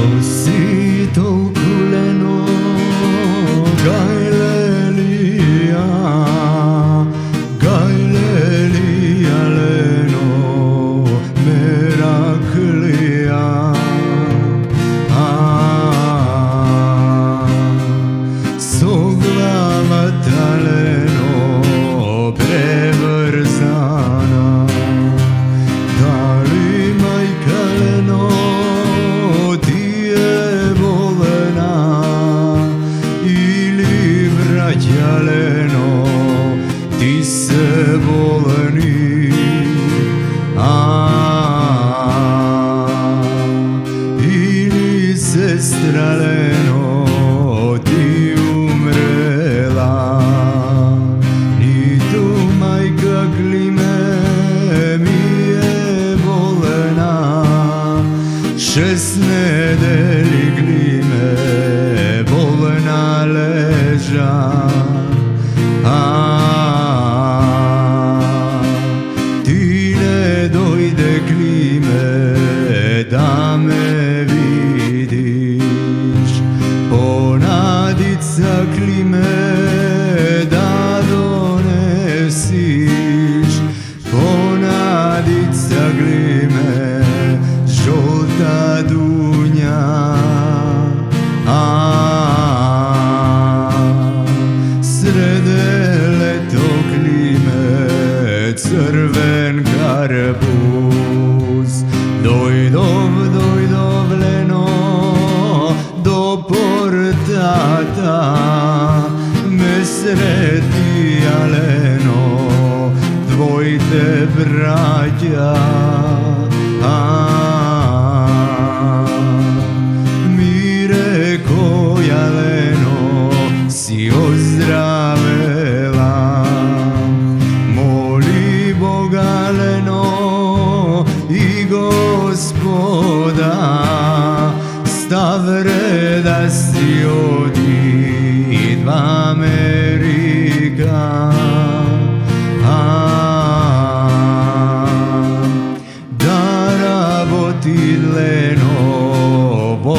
Osito kuleno gailelia leno meraklia Soglavatалено prevrzana Dali majkaleno ti je volena ili vraćaleno ti se voleni ili sestraleno ti umrela ni tu majka klime mi je volena 6 nedeli klime volena leža ti ne dojde klime da me vidiš ponadica klime da donesiš ponadica klime žolta dunja srede leto klime crven karbuz dojdovleno do portata me sreti aleno dvojte braća mi reko jaleno si ozdravela moli Boga leno i Gospoda stavre da si odi v Amerika da raboti leno vo